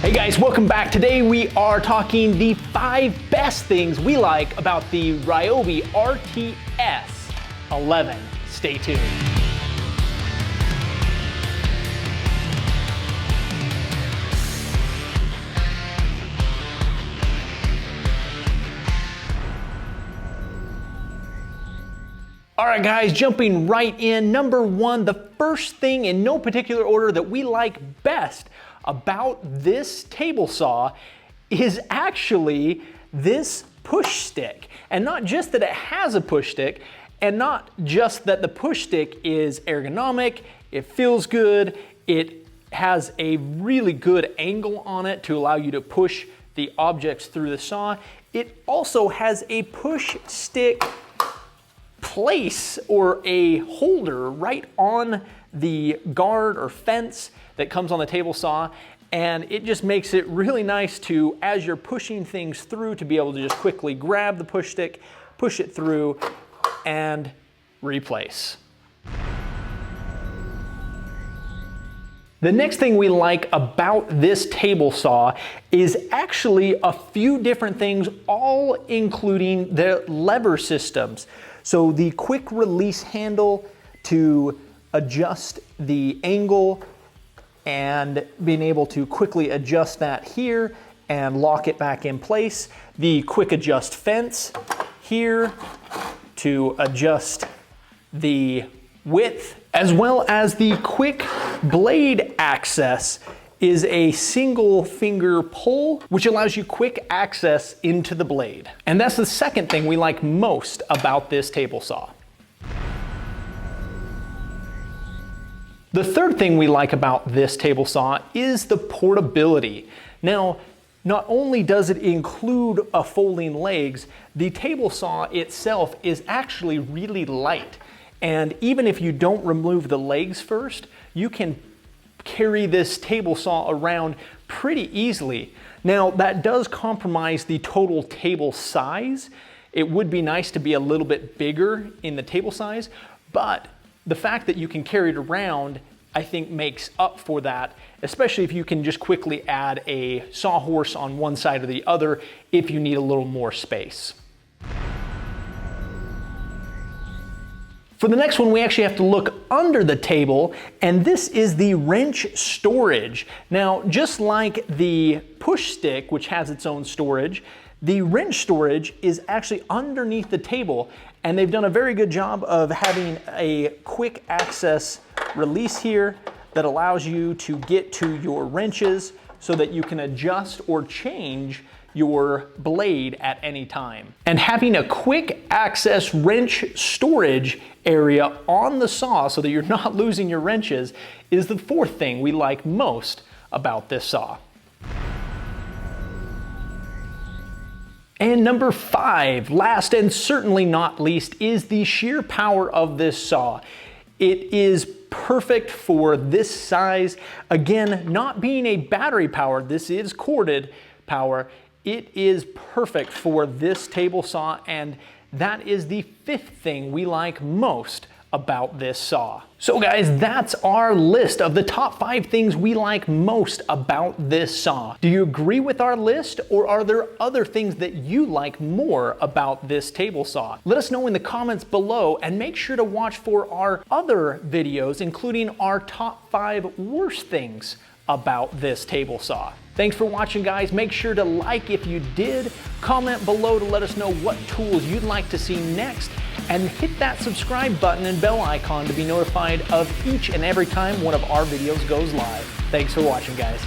Hey guys, welcome back. Today we are talking the 5 best things we like about the Ryobi RTS11. Stay tuned. All right guys, jumping right in. Number 1, the first thing in no particular order that we like best about this table saw is actually this push stick. And not just that it has a push stick, and not just that the push stick is ergonomic, it feels good, it has a really good angle on it to allow you to push the objects through the saw. It also has a push stick place or a holder right on the guard or fence that comes on the table saw, and it just makes it really nice to, as you're pushing things through, to be able to just quickly grab the push stick, push it through, and replace. The next thing we like about this table saw is actually a few different things, all including the lever systems. So the quick release handle to adjust the angle and being able to quickly adjust that here and lock it back in place. The quick adjust fence here to adjust the width, as well as the quick blade access is a single finger pull, which allows you quick access into the blade. And that's the second thing we like most about this table saw. The third thing we like about this table saw is the portability. Now, not only does it include a folding legs, the table saw itself is actually really light. And even if you don't remove the legs first, you can carry this table saw around pretty easily. Now, that does compromise the total table size. It would be nice to be a little bit bigger in the table size, but the fact that you can carry it around, I think, makes up for that, especially if you can just quickly add a sawhorse on one side or the other if you need a little more space. For the next one, we actually have to look under the table, and this is the wrench storage. Now, just like the push stick, which has its own storage, the wrench storage is actually underneath the table, and they've done a very good job of having a quick access release here that allows you to get to your wrenches so that you can adjust or change your blade at any time. And having a quick access wrench storage area on the saw so that you're not losing your wrenches is the fourth thing we like most about this saw. And number 5, last and certainly not least, is the sheer power of this saw. It is perfect for this size. Again, not being a battery powered, this is corded power. It is perfect for this table saw, and that is the 5th thing we like most about this saw. So guys, that's our list of the top 5 things we like most about this saw. Do you agree with our list, or are there other things that you like more about this table saw? Let us know in the comments below, and make sure to watch for our other videos, including our top 5 worst things about this table saw. Thanks for watching, guys. Make sure to like if you did, comment below to let us know what tools you'd like to see next, and hit that subscribe button and bell icon to be notified of each and every time one of our videos goes live. Thanks for watching, guys.